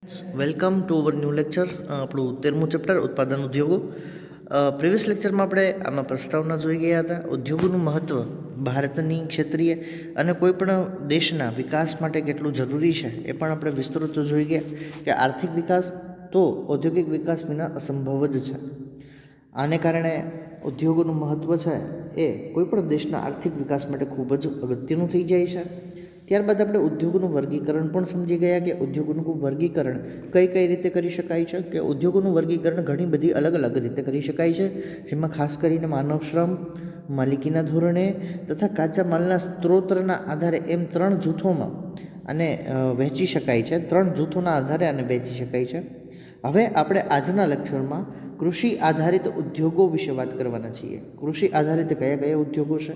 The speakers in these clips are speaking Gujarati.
Welcome to our new lecture. આપણું 13મું ચેપ્ટર ઉત્પાદન ઉદ્યોગો. પ્રીવિયસ લેક્ચરમાં આપણે આમાં પ્રસ્તાવના જોઈ ગયા હતા. ઉદ્યોગોનું મહત્ત્વ ભારતની ક્ષેત્રીય અને કોઈપણ દેશના વિકાસ માટે કેટલું જરૂરી છે એ પણ આપણે વિસ્તૃત જોઈ ગયા કે આર્થિક વિકાસ તો ઔદ્યોગિક વિકાસ વિના અસંભવ જ છે. આને કારણે ઉદ્યોગોનું મહત્ત્વ છે એ કોઈપણ દેશના આર્થિક વિકાસ માટે ખૂબ જ અગત્યનું થઈ જાય છે. ત્યારબાદ આપણે ઉદ્યોગોનું વર્ગીકરણ પણ સમજી ગયા કે ઉદ્યોગોનું વર્ગીકરણ કઈ રીતે કરી શકાય છે. કે ઉદ્યોગોનું વર્ગીકરણ ઘણી બધી અલગ અલગ રીતે કરી શકાય છે, જેમાં ખાસ કરીને માનવ શ્રમ, માલિકીના ધોરણે તથા કાચા માલના સ્ત્રોતના આધારે એમ 3 જૂથોમાં આને વહેંચી શકાય છે. 3 જૂથોના આધારે આને વહેંચી શકાય છે. હવે આપણે આજના લેક્ચરમાં કૃષિ આધારિત ઉદ્યોગો વિશે વાત કરવાના છીએ. કૃષિ આધારિત કયા કયા ઉદ્યોગો છે,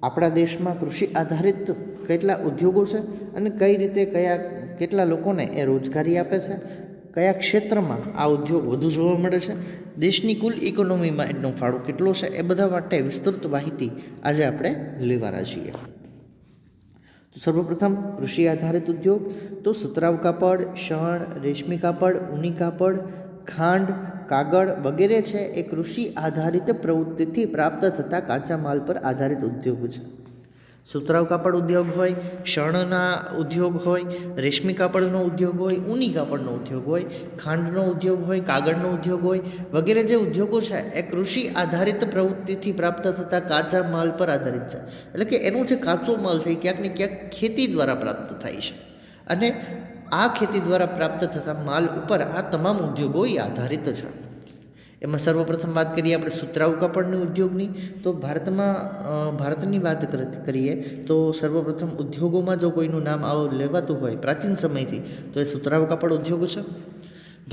આપણા દેશમાં કૃષિ આધારિત કેટલા ઉદ્યોગો છે અને કઈ રીતે કેટલા લોકોને એ રોજગારી આપે છે, કયા ક્ષેત્રમાં આ ઉદ્યોગ વધુ જોવા મળે છે, દેશની કુલ ઇકોનોમીમાં એનો ફાળો કેટલો છે, એ બધા માટે વિસ્તૃત માહિતી આજે આપણે લેવાના છીએ. તો સર્વપ્રથમ કૃષિ આધારિત ઉદ્યોગ તો સુતરાઉ કાપડ, શણ, રેશમી કાપડ, ઊની કાપડ, ખાંડ, કાગળ વગેરે છે એ કૃષિ આધારિત પ્રવૃત્તિથી પ્રાપ્ત થતા કાચા માલ પર આધારિત ઉદ્યોગ છે. સુતરાઉ કાપડ ઉદ્યોગ હોય, શણના ઉદ્યોગ હોય, રેશમી કાપડનો ઉદ્યોગ હોય, ઊની કાપડનો ઉદ્યોગ હોય, ખાંડનો ઉદ્યોગ હોય, કાગળનો ઉદ્યોગ હોય વગેરે જે ઉદ્યોગો છે એ કૃષિ આધારિત પ્રવૃત્તિથી પ્રાપ્ત થતા કાચા માલ પર આધારિત છે. એટલે કે એનો જે કાચો માલ છે ક્યાંક ને ક્યાંક ખેતી દ્વારા પ્રાપ્ત થાય છે અને આ ખેતી દ્વારા પ્રાપ્ત થતા માલ ઉપર આ તમામ ઉદ્યોગો આધારિત છે. એમાં સર્વપ્રથમ વાત કરીએ આપણે સુતરાઉ કાપડની ઉદ્યોગની. તો ભારતની વાત કરીએ તો સર્વપ્રથમ ઉદ્યોગોમાં જો કોઈનું નામ લેવાતું હોય પ્રાચીન સમયથી તો એ સુતરાઉ કાપડ ઉદ્યોગ છે.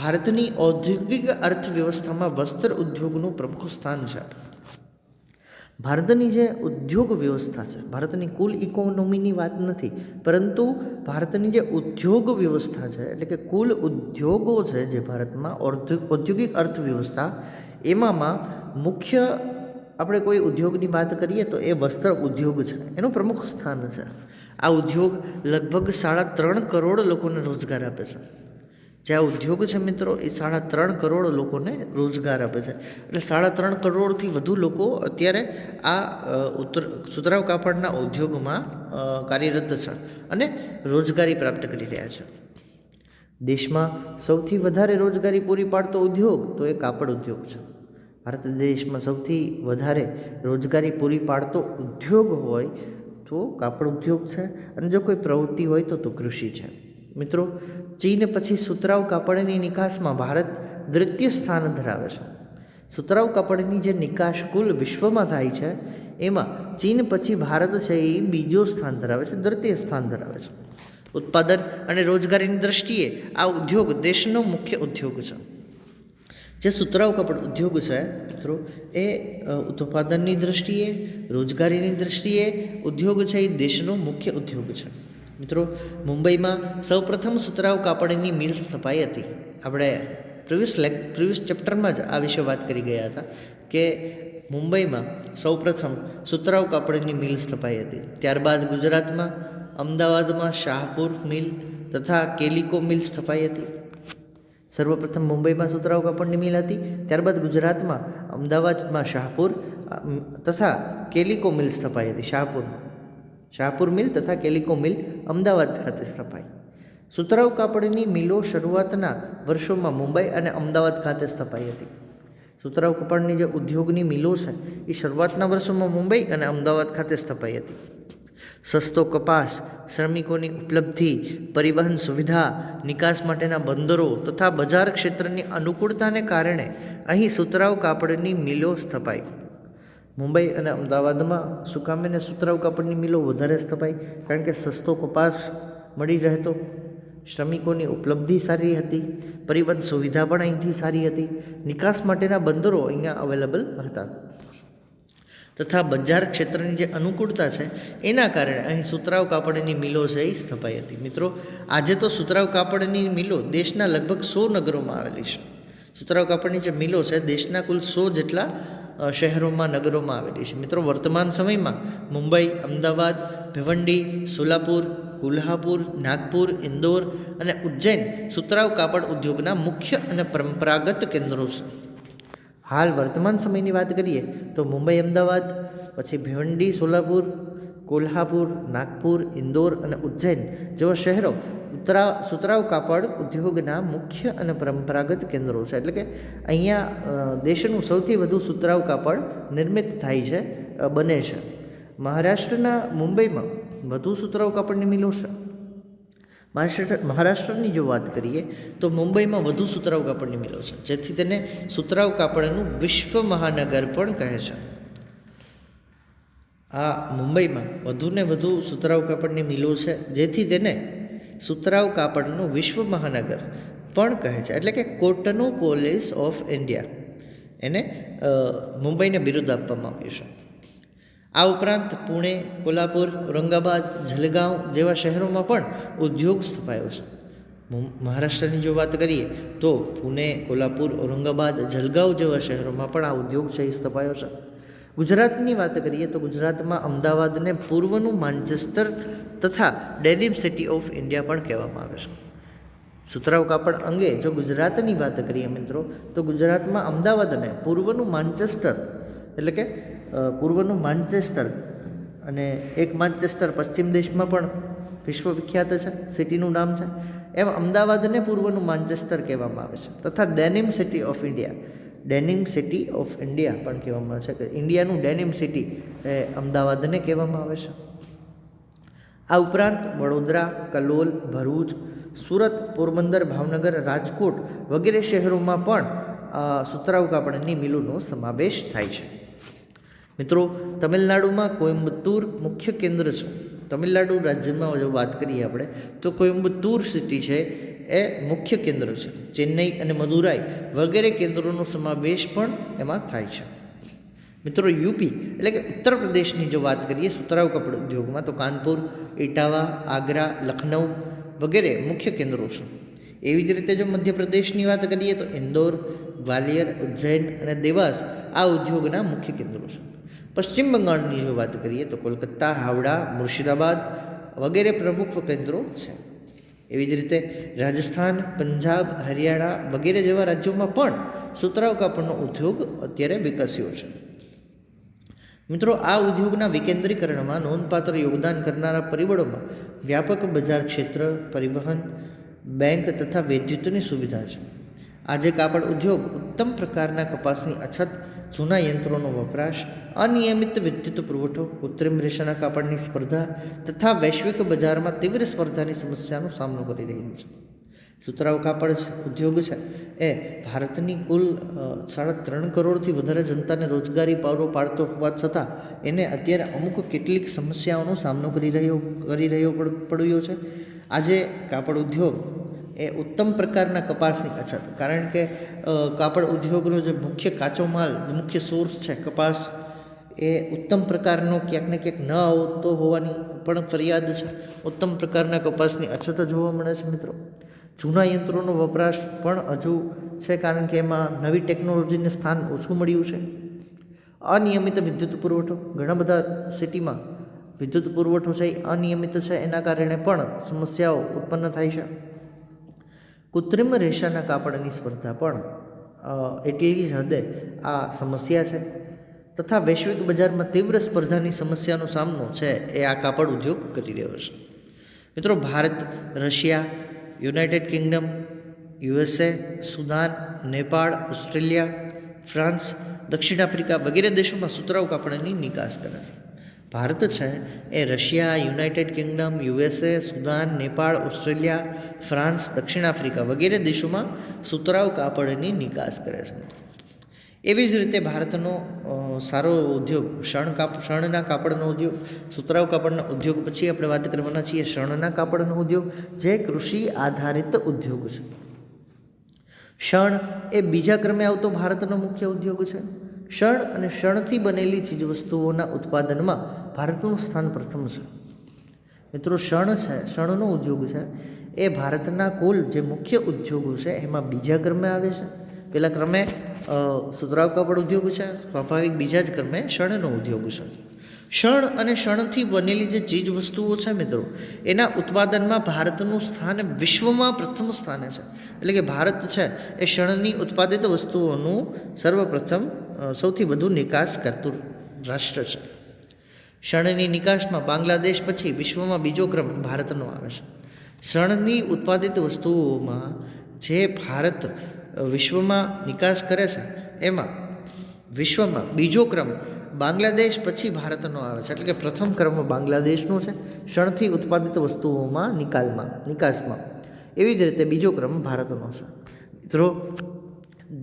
ભારતની ઔદ્યોગિક અર્થવ્યવસ્થામાં વસ્ત્ર ઉદ્યોગનું પ્રમુખ સ્થાન છે. ભારતની જે ઉદ્યોગ વ્યવસ્થા છે, ભારતની કુલ ઇકોનોમીની વાત નથી, પરંતુ ભારતની જે ઉદ્યોગ વ્યવસ્થા છે એટલે કે કુલ ઉદ્યોગો છે જે ભારતમાં ઔદ્યોગિક અર્થવ્યવસ્થા એમાં મુખ્ય આપણે કોઈ ઉદ્યોગની વાત કરીએ તો એ વસ્ત્ર ઉદ્યોગ છે, એનું પ્રમુખ સ્થાન છે. આ ઉદ્યોગ લગભગ 3.5 કરોડ લોકોને રોજગાર આપે છે. જે આ ઉદ્યોગ છે મિત્રો એ 3.5 કરોડ લોકોને રોજગાર આપે છે. એટલે 3.5 કરોડથી વધુ લોકો અત્યારે આ સુતરાઉ કાપડના ઉદ્યોગમાં કાર્યરત છે અને રોજગારી પ્રાપ્ત કરી રહ્યા છે. દેશમાં સૌથી વધારે રોજગારી પૂરી પાડતો ઉદ્યોગ તો એ કાપડ ઉદ્યોગ છે. ભારત દેશમાં સૌથી વધારે રોજગારી પૂરી પાડતો ઉદ્યોગ હોય તો કાપડ ઉદ્યોગ છે અને જો કોઈ પ્રવૃત્તિ હોય તો કૃષિ છે. મિત્રો, ચીન પછી સુતરાઉ કાપડની નિકાસમાં ભારત દ્વિતીય સ્થાન ધરાવે છે. સુતરાઉ કાપડની જે નિકાસ કુલ વિશ્વમાં થાય છે એમાં ચીન પછી ભારત છે એ બીજો સ્થાન ધરાવે છે, દ્વિતીય સ્થાન ધરાવે છે. ઉત્પાદન અને રોજગારીની દ્રષ્ટિએ આ ઉદ્યોગ દેશનો મુખ્ય ઉદ્યોગ છે. જે સુતરાઉ કાપડ ઉદ્યોગ છે મિત્રો એ ઉત્પાદનની દ્રષ્ટિએ, રોજગારીની દ્રષ્ટિએ ઉદ્યોગ છે એ દેશનો મુખ્ય ઉદ્યોગ છે. મિત્રો, મુંબઈમાં સૌપ્રથમ સુતરાઉ કાપડની મિલ સ્થપાઈ હતી. આપણે પ્રીવિયસ ચેપ્ટરમાં જ આ વિશે વાત કરી ગયા હતા કે મુંબઈમાં સૌપ્રથમ સુતરાઉ કાપડની મિલ સ્થપાઈ હતી. ત્યારબાદ ગુજરાતમાં અમદાવાદમાં શાહપુર મિલ તથા કેલિકો મિલ સ્થપાઈ હતી. સર્વપ્રથમ મુંબઈમાં સુતરાઉ કાપડની મિલ હતી, ત્યારબાદ ગુજરાતમાં અમદાવાદમાં શાહપુર તથા કેલિકો મિલ સ્થપાઈ હતી. શાહપુર મિલ તથા કેલિકો મિલ અમદાવાદ ખાતે સ્થપાઈ. સુતરાઉ કાપડની મિલો શરૂઆતના વર્ષોમાં મુંબઈ અને અમદાવાદ ખાતે સ્થપાઈ હતી. સુતરાઉ કાપડની જે ઉદ્યોગની મિલો છે એ શરૂઆતના વર્ષોમાં મુંબઈ અને અમદાવાદ ખાતે સ્થપાઈ હતી. સસ્તો કપાસ, શ્રમિકોની ઉપલબ્ધિ, પરિવહન સુવિધા, નિકાસ માટેના બંદરો તથા બજાર ક્ષેત્રની અનુકૂળતાને કારણે અહીં સુતરાઉ કાપડની મિલો સ્થપાઈ. મુંબઈ અને અમદાવાદમાં શું કામ એને સુતરાઉ કાપડની મિલો વધારે સ્થપાઈ? કારણ કે સસ્તો કપાસ મળી રહેતો, શ્રમિકોની ઉપલબ્ધિ સારી હતી, પરિવહન સુવિધા પણ અહીંથી સારી હતી, નિકાસ માટેના બંદરો અહીંયા અવેલેબલ હતા તથા બજાર ક્ષેત્રની જે અનુકૂળતા છે એના કારણે અહીં સુતરાઉ કાપડની મિલો છે એ સ્થપાઈ હતી. મિત્રો, આજે તો સુતરાઉ કાપડની મિલો દેશના લગભગ 100 નગરોમાં આવેલી છે. સુતરાઉ કાપડની જે મિલો છે દેશના કુલ 100 જેટલા શહેરોમાં, નગરોમાં આવેલી છે. મિત્રો, વર્તમાન સમયમાં મુંબઈ, અમદાવાદ, ભિવંડી, સોલાપુર, કોલ્હાપુર, નાગપુર, ઇન્દોર અને ઉજ્જૈન સુતરાઉ કાપડ ઉદ્યોગના મુખ્ય અને પરંપરાગત કેન્દ્રો છે. હાલ વર્તમાન સમયની વાત કરીએ તો મુંબઈ, અમદાવાદ, પછી ભિવંડી, સોલાપુર, કોલ્હાપુર, નાગપુર, ઇન્દોર અને ઉજ્જૈન જેવા શહેરો સુતરાઉ કાપડ ઉદ્યોગના મુખ્ય અને પરંપરાગત કેન્દ્રો છે. એટલે કે અહીંયા દેશનું સૌથી વધુ સુતરાઉ કાપડ નિર્મિત થાય છે, બને છે. મહારાષ્ટ્રના મુંબઈમાં વધુ સુતરાઉ કાપડની મિલો છે. મહારાષ્ટ્રની જો વાત કરીએ તો મુંબઈમાં વધુ સુતરાઉ કાપડની મિલો છે, જેથી તેને સુતરાઉ કાપડનું વિશ્વ મહાનગર પણ કહે છે. આ મુંબઈમાં વધુને વધુ સુતરાઉ કાપડની મિલો છે, જેથી તેને સુતરાઉ કાપડનું વિશ્વ મહાનગર પણ કહે છે. એટલે કે કોટનોપોલિસ ઓફ ઇન્ડિયા એને મુંબઈને બિરુદ આપવામાં આવ્યું છે. આ ઉપરાંત પુણે, કોલ્હાપુર, ઔરંગાબાદ, જલગાંવ જેવા શહેરોમાં પણ ઉદ્યોગ સ્થપાયો છે. મહારાષ્ટ્રની જો વાત કરીએ તો પુણે, કોલ્હાપુર, ઔરંગાબાદ, જલગાંવ જેવા શહેરોમાં પણ આ ઉદ્યોગ છે એ સ્થપાયો છે. ગુજરાતની વાત કરીએ તો ગુજરાતમાં અમદાવાદને પૂર્વનું માન્ચેસ્ટર તથા ડેનિમ સિટી ઓફ ઇન્ડિયા પણ કહેવામાં આવે છે. સુતરાઉ કાપડ અંગે જો ગુજરાતની વાત કરીએ મિત્રો તો ગુજરાતમાં અમદાવાદને પૂર્વનું માન્ચેસ્ટર એટલે કે પૂર્વનું માન્ચેસ્ટર અને એક માન્ચેસ્ટર પશ્ચિમ દેશમાં પણ વિશ્વવિખ્યાત છે, સિટીનું નામ છે, એમ અમદાવાદને પૂર્વનું માન્ચેસ્ટર કહેવામાં આવે છે. તથા denim city of India, denim city of India પણ કહેવામાં આવે છે, કે ઇન્ડિયાનું ડેનિમ સિટી એ અમદાવાદને કહેવામાં આવે છે. આ ઉપરાંત વડોદરા, કલોલ, ભરૂચ, સુરત, પોરબંદર, ભાવનગર, રાજકોટ વગેરે શહેરોમાં પણ સુતરાઉ કાપડની મિલોનો સમાવેશ થાય છે. મિત્રો, તમિલનાડુમાં કોઇમ્બતુર મુખ્ય કેન્દ્ર છે. તમિલનાડુ રાજ્યમાં જો વાત કરીએ આપણે તો કોઇમ્બતુર સિટી છે એ મુખ્ય કેન્દ્ર છે. ચેન્નઈ અને મદુરાઈ વગેરે કેન્દ્રોનો સમાવેશ પણ એમાં થાય છે. મિત્રો, યુપી એટલે કે ઉત્તર પ્રદેશની જો વાત કરીએ સુતરાઉ કાપડ ઉદ્યોગમાં તો કાનપુર, ઇટાવા, આગ્રા, લખનઉ વગેરે મુખ્ય કેન્દ્રો છે. એવી જ રીતે જો મધ્યપ્રદેશની વાત કરીએ તો ઇન્દોર, ગ્વાલિયર, ઉજ્જૈન અને દેવાસ આ ઉદ્યોગના મુખ્ય કેન્દ્રો છે. પશ્ચિમ બંગાળની જો વાત કરીએ તો કોલકાતા, હાવડા, મુર્શિદાબાદ વગેરે પ્રમુખ કેન્દ્રો છે. એવી જ રીતે રાજસ્થાન, પંજાબ, હરિયાણા વગેરે જેવા રાજ્યોમાં પણ સુતરાઉ કાપડનો ઉદ્યોગ અત્યારે વિકસ્યો છે. મિત્રો, આ ઉદ્યોગના વિકેન્દ્રીકરણમાં નોંધપાત્ર યોગદાન કરનારા પરિબળોમાં વ્યાપક બજાર ક્ષેત્ર, પરિવહન, બેંક તથા વિદ્યુતની સુવિધા છે. આજે કાપડ ઉદ્યોગ ઉત્તમ પ્રકારના કપાસની અછત, જૂના યંત્રોનો વપરાશ, અનિયમિત વિદ્યુત પુરવઠો, કૃત્રિમ રેશાના કાપડની સ્પર્ધા તથા વૈશ્વિક બજારમાં તીવ્ર સ્પર્ધાની સમસ્યાનો સામનો કરી રહ્યું છે. સુતરાઉ કાપડ ઉદ્યોગ છે એ ભારતની કુલ 3.5 કરોડથી વધારે જનતાને રોજગારી પૂરો પાડતો હોવા છતાં એને અત્યારે અમુક કેટલીક સમસ્યાઓનો સામનો કરી રહ્યો પડ્યો છે. આજે કાપડ ઉદ્યોગ એ ઉત્તમ પ્રકારના કપાસની અછત, કારણ કે કાપડ ઉદ્યોગનો જે મુખ્ય કાચો માલ, મુખ્ય સોર્સ છે કપાસ, એ ઉત્તમ પ્રકારનો ક્યાંક ને ક્યાંક ન આવતો હોવાની પણ ફરિયાદ છે. ઉત્તમ પ્રકારના કપાસની અછત જોવા મળે છે. મિત્રો, જૂના યંત્રોનો વપરાશ પણ હજુ છે, કારણ કે એમાં નવી ટેકનોલોજીને સ્થાન ઓછું મળ્યું છે. અનિયમિત વિદ્યુત પુરવઠો, ઘણા બધા સિટીમાં વિદ્યુત પુરવઠો છે એ અનિયમિત છે, એના કારણે પણ સમસ્યાઓ ઉત્પન્ન થાય છે. કૃત્રિમ રેશાના કાપડની સ્પર્ધા પણ એટલી જ હદે આ સમસ્યા છે. તથા વૈશ્વિક બજારમાં તીવ્ર સ્પર્ધાની સમસ્યાનો સામનો છે એ આ કાપડ ઉદ્યોગ કરી રહ્યો છે. મિત્રો, Bharat, Russia, United Kingdom, USA, Sudan, Nepal, Australia, France, દક્ષિણ આફ્રિકા વગેરે દેશોમાં સુતરાઉ કાપડની નિકાસ કરે છે. ભારત છે એ Russia, United Kingdom, USA, Sudan, Nepal, Australia, France, દક્ષિણ આફ્રિકા વગેરે દેશોમાં સુતરાઉ કાપડની નિકાસ કરે છે. એવી જ રીતે ભારતનો સારો ઉદ્યોગ શણના કાપડનો ઉદ્યોગ. સુતરાઉ કાપડના ઉદ્યોગ પછી આપણે વાત કરવાના છીએ શણના કાપડનો ઉદ્યોગ, જે કૃષિ આધારિત ઉદ્યોગ છે. શણ એ બીજા ક્રમે આવતો ભારતનો મુખ્ય ઉદ્યોગ છે. શણ અને શણથી બનેલી ચીજવસ્તુઓના ઉત્પાદનમાં ભારતનું સ્થાન પ્રથમ છે. મિત્રો, શણનો ઉદ્યોગ છે એ ભારતના કુલ જે મુખ્ય ઉદ્યોગો છે એમાં બીજા ક્રમે આવે છે. પહેલા ક્રમે સુતરાઉ કાપડ ઉદ્યોગ છે સ્વાભાવિક, બીજા જ ક્રમે શણનો ઉદ્યોગ છે. શણ અને શણથી બનેલી જે ચીજ વસ્તુઓ છે મિત્રો, એના ઉત્પાદનમાં ભારતનું સ્થાન વિશ્વમાં પ્રથમ સ્થાને છે. એટલે કે ભારત છે એ શણની ઉત્પાદિત વસ્તુઓનું સર્વપ્રથમ સૌથી વધુ નિકાસ કરતું રાષ્ટ્ર છે. શણની નિકાસમાં બાંગ્લાદેશ પછી વિશ્વમાં બીજો ક્રમ ભારતનો આવે છે. શણની ઉત્પાદિત વસ્તુઓમાં જે ભારત વિશ્વમાં નિકાસ કરે છે એમાં વિશ્વમાં બીજો ક્રમ બાંગ્લાદેશ પછી ભારતનો આવે છે. એટલે કે પ્રથમ ક્રમ બાંગ્લાદેશનો છે શણથી ઉત્પાદિત વસ્તુઓમાં નિકાસમાં. એવી જ રીતે બીજો ક્રમ ભારતનો છે. મિત્રો,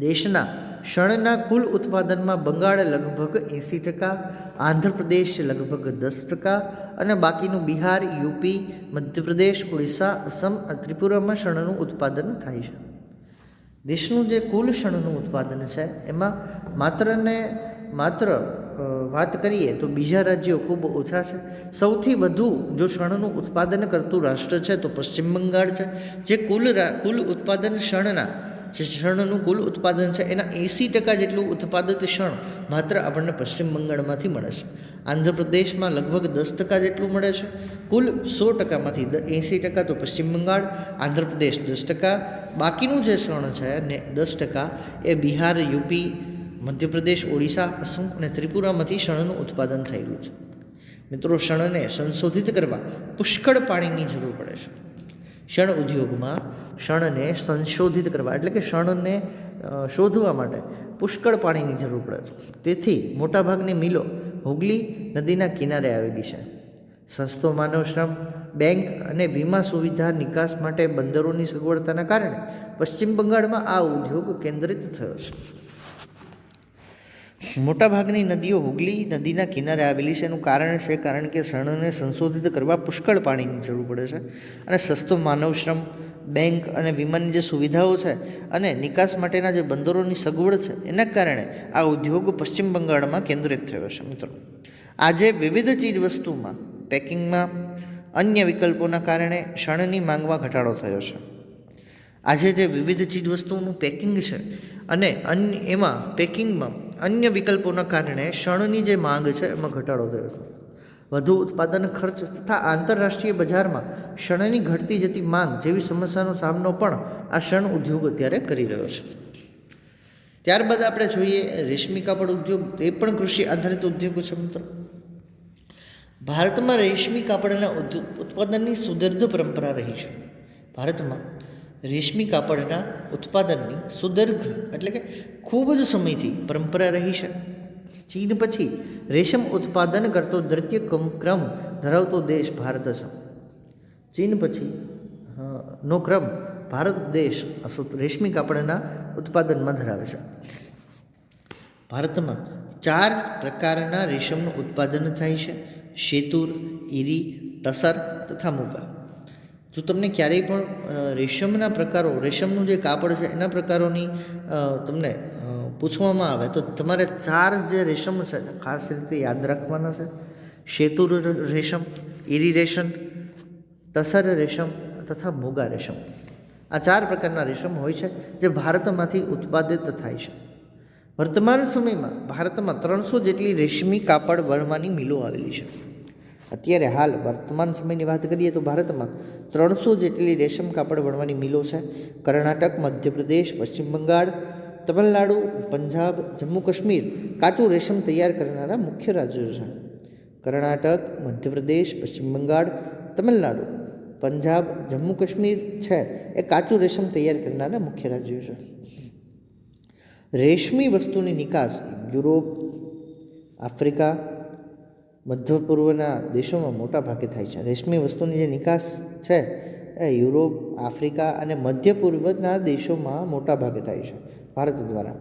દેશના શણના કુલ ઉત્પાદનમાં બંગાળ લગભગ 80%, આંધ્રપ્રદેશ લગભગ 10% અને બાકીનું બિહાર, યુપી, મધ્યપ્રદેશ, ઓડિશા, અસમ અને ત્રિપુરામાં શણનું ઉત્પાદન થાય છે. દેશનું જે કુલ શણનું ઉત્પાદન છે એમાં માત્ર વાત કરીએ તો બીજા રાજ્યો ખૂબ ઓછા છે. સૌથી વધુ જો શણનું ઉત્પાદન કરતું રાષ્ટ્ર છે તો પશ્ચિમ બંગાળ છે, જે કુલ ઉત્પાદન શણનું કુલ ઉત્પાદન છે એના 80% જેટલું ઉત્પાદિત શણ માત્ર આપણને પશ્ચિમ બંગાળમાંથી મળે છે. આંધ્રપ્રદેશમાં લગભગ 10% જેટલું મળે છે. કુલ 100%માંથી 80% તો પશ્ચિમ બંગાળ, આંધ્રપ્રદેશ 10%, બાકીનું જે શણ છે ને 10% એ બિહાર, યુપી, મધ્યપ્રદેશ, ઓડિશા, અસમ અને ત્રિપુરામાંથી શણનું ઉત્પાદન થયેલું છે. મિત્રો, શણને સંશોધિત કરવા પુષ્કળ પાણીની જરૂર પડે છે. શણ ઉદ્યોગમાં શણને સંશોધિત કરવા એટલે કે શણને શોધવા માટે પુષ્કળ પાણીની જરૂર પડે છે. તેથી મોટાભાગની મિલો હુગલી નદીના કિનારે આવેલી છે. સસ્તો માનવ શ્રમ, બેંક અને વીમા સુવિધા, નિકાસ માટે બંદરોની સગવડતાના કારણે પશ્ચિમ બંગાળમાં આ ઉદ્યોગ કેન્દ્રિત થયો છે. મોટાભાગની નદીઓ હુગલી નદીના કિનારે આવેલી છે. એનું કારણ કે શણને સંશોધિત કરવા પુષ્કળ પાણીની જરૂર પડે છે અને સસ્તો માનવ શ્રમ, બેંક અને વીમાની જે સુવિધાઓ છે અને નિકાસ માટેના જે બંદરોની સગવડ છે એના કારણે આ ઉદ્યોગ પશ્ચિમ બંગાળમાં કેન્દ્રિત થયો છે. મિત્રો, આજે વિવિધ ચીજ વસ્તુમાં પેકિંગમાં અન્ય વિકલ્પોના કારણે શણની માંગમાં ઘટાડો થયો છે. આજે જે વિવિધ ચીજ વસ્તુઓનું પેકિંગ છે અને એમાં પેકિંગમાં અન્ય વિકલ્પોના કારણે શણની જે માંગ છે એમાં ઘટાડો થયો છે. વધુ ઉત્પાદન ખર્ચ તથા આંતરરાષ્ટ્રીય બજારમાં શણની ઘટતી જતી માંગ જેવી સમસ્યાનો સામનો પણ આ શણ ઉદ્યોગ અત્યારે કરી રહ્યો છે. ત્યારબાદ આપણે જોઈએ રેશમી કાપડ ઉદ્યોગ. તે પણ કૃષિ આધારિત ઉદ્યોગો છે. મિત્રો, ભારતમાં રેશમી કાપડના ઉત્પાદનની સુદીર્ઘ પરંપરા રહી છે. ભારતમાં રેશમી કાપડના ઉત્પાદનની સુદીર્ઘ એટલે કે ખૂબ જ સમયથી પરંપરા રહી છે. ચીન પછી રેશમ ઉત્પાદન કરતો દ્વિતીય ક્રમ ધરાવતો દેશ ભારત છે. ચીન પછી નો ક્રમ ભારત દેશ રેશમી કાપડના ઉત્પાદનમાં ધરાવે છે. ભારતમાં 4 પ્રકારના રેશમનું ઉત્પાદન થાય છે: શેતુર, ઈરી, ટસર તથા મુગા. જો તમને ક્યારેય પણ રેશમનું જે કાપડ છે એના પ્રકારોની તમને પૂછવામાં આવે તો તમારે 4 જે રેશમ છે ખાસ રીતે યાદ રાખવાના છે: શેતુર રેશમ, ઈરી રેશમ, ટસર રેશમ તથા મુગા રેશમ. આ 4 પ્રકારના રેશમ હોય છે જે ભારતમાંથી ઉત્પાદિત થાય છે. વર્તમાન સમયમાં ભારતમાં 300 જેટલી રેશમી કાપડ વણવાની મિલો આવેલી છે. અત્યારે હાલ વર્તમાન સમયની વાત કરીએ તો ભારતમાં 300 જેટલી રેશમ કાપડ વણવાની મિલો છે. કર્ણાટક, મધ્યપ્રદેશ, પશ્ચિમ બંગાળ, તમિલનાડુ, પંજાબ, જમ્મુ કાશ્મીર કાચું રેશમ તૈયાર કરનારા મુખ્ય રાજ્યો છે. કર્ણાટક, મધ્યપ્રદેશ, પશ્ચિમ બંગાળ, તમિલનાડુ, પંજાબ, જમ્મુ કાશ્મીર છે એ કાચું રેશમ તૈયાર કરનારા મુખ્ય રાજ્યો છે. રેશમી વસ્તુની નિકાસ યુરોપ, આફ્રિકા, મધ્ય પૂર્વના દેશોમાં મોટા ભાગે થાય છે. રેશમી વસ્તુની જે નિકાસ છે એ યુરોપ, આફ્રિકા અને મધ્ય પૂર્વના દેશોમાં મોટા ભાગે થાય છે ભારત દ્વારા.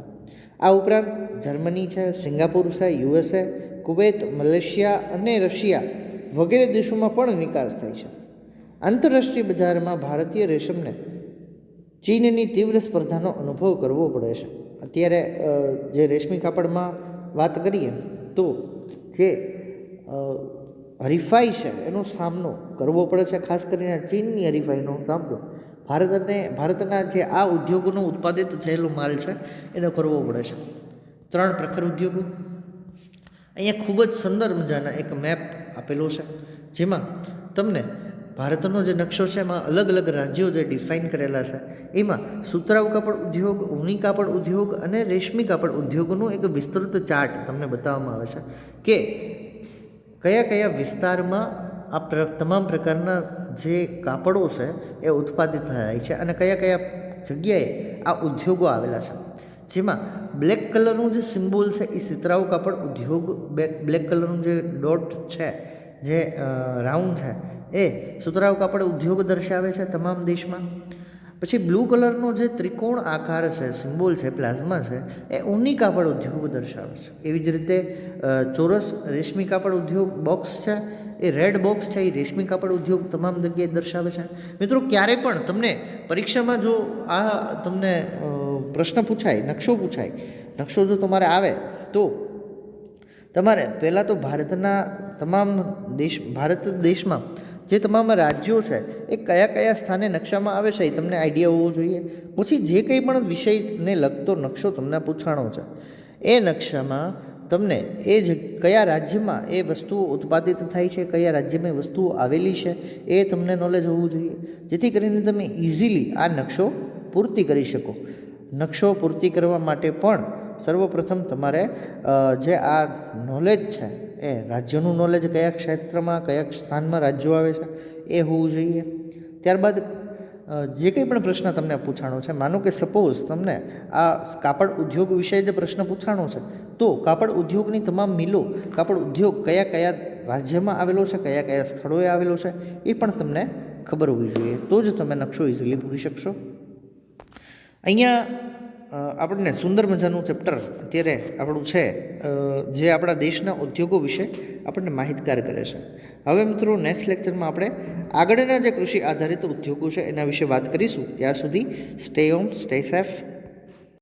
આ ઉપરાંત જર્મની છે, સિંગાપુર છે, USA, કુવૈત, મલેશિયા અને રશિયા વગેરે દેશોમાં પણ નિકાસ થાય છે. આંતરરાષ્ટ્રીય બજારમાં ભારતીય રેશમને ચીનની તીવ્ર સ્પર્ધાનો અનુભવ કરવો પડે છે. અત્યારે જે રેશમી કાપડમાં વાત કરીએ તો જે હરીફાઈ છે એનો સામનો કરવો પડે છે. ખાસ કરીને ચીનની હરીફાઈનો સામનો ભારતના જે આ ઉદ્યોગોનો ઉત્પાદિત થયેલો માલ છે એનો કરવો પડે છે. 3 પ્રખર ઉદ્યોગો: અહીંયા ખૂબ જ સુંદર મજાના એક મેપ આપેલો છે, જેમાં તમને ભારતનો જે નકશો છે એમાં અલગ અલગ રાજ્યો જે ડિફાઇન કરેલા છે, એમાં સુતરાઉ કાપડ ઉદ્યોગ, ઊની કાપડ ઉદ્યોગ અને રેશમી કાપડ ઉદ્યોગનો એક વિસ્તૃત ચાર્ટ તમને બતાવવામાં આવે છે કે કયા કયા વિસ્તારમાં આ તમામ પ્રકારના જે કાપડો છે એ ઉત્પાદિત થાય છે અને કયા કયા જગ્યાએ આ ઉદ્યોગો આવેલા છે. જેમાં બ્લેક કલરનું જે સિમ્બોલ છે એ સુતરાઉ કાપડ ઉદ્યોગ, બ્લેક કલરનું જે ડોટ છે, જે રાઉન્ડ છે, એ સુતરાઉ કાપડ ઉદ્યોગ દર્શાવે છે તમામ દેશમાં. પછી બ્લુ કલરનો જે ત્રિકોણ આકાર છે, સિમ્બોલ છે, પ્લાઝમા છે, એ ઊની કાપડ ઉદ્યોગ દર્શાવે છે. એવી જ રીતે ચોરસ રેશમી કાપડ ઉદ્યોગ બોક્સ છે, એ રેડ બોક્સ છે, એ રેશમી કાપડ ઉદ્યોગ તમામ જગ્યાએ દર્શાવે છે. મિત્રો, ક્યારે પણ તમને પરીક્ષામાં જો આ તમને પ્રશ્ન પૂછાય, નકશો પૂછાય, નકશો જો તમારે આવે તો તમારે પહેલાં તો ભારત દેશમાં જે તમામ રાજ્યો છે એ કયા કયા સ્થાને નકશામાં આવે છે એ તમને આઈડિયા હોવો જોઈએ. પછી જે કંઈ પણ વિષયને લગતો નકશો તમને પૂછાણો છે, એ નકશામાં તમને કયા રાજ્યમાં એ વસ્તુઓ ઉત્પાદિત થાય છે, કયા રાજ્યમાં એ વસ્તુઓ આવેલી છે, એ તમને નોલેજ હોવું જોઈએ, જેથી કરીને તમે ઇઝીલી આ નકશો પૂર્તિ કરી શકો. નકશો પૂર્તિ કરવા માટે પણ સર્વપ્રથમ તમારે જે આ નોલેજ છે, એ રાજ્યનું નોલેજ, કયા ક્ષેત્રમાં કયા સ્થાનમાં રાજ્યો આવે છે એ હોવું જોઈએ. ત્યારબાદ જે કંઈ પણ પ્રશ્ન તમને પૂછાણો છે, માનો કે સપોઝ તમને આ કાપડ ઉદ્યોગ વિશે જ પ્રશ્ન પૂછાણો છે, તો કાપડ ઉદ્યોગની તમામ મિલો, કાપડ ઉદ્યોગ કયા કયા રાજ્યમાં આવેલો છે, કયા કયા સ્થળોએ આવેલો છે, એ પણ તમને ખબર હોવી જોઈએ. તો જ તમે નકશો ઇઝીલી પૂરી શકશો. અહીંયા આપણને સુંદર મજાનું ચેપ્ટર અત્યારે આપણું છે, જે આપણા દેશના ઉદ્યોગો વિશે આપણને માહિતગાર કરે છે. હવે મિત્રો, નેક્સ્ટ લેક્ચરમાં આપણે આગળના જે કૃષિ આધારિત ઉદ્યોગો છે એના વિશે વાત કરીશું. ત્યાં સુધી સ્ટે હોમ, સ્ટે સેફ.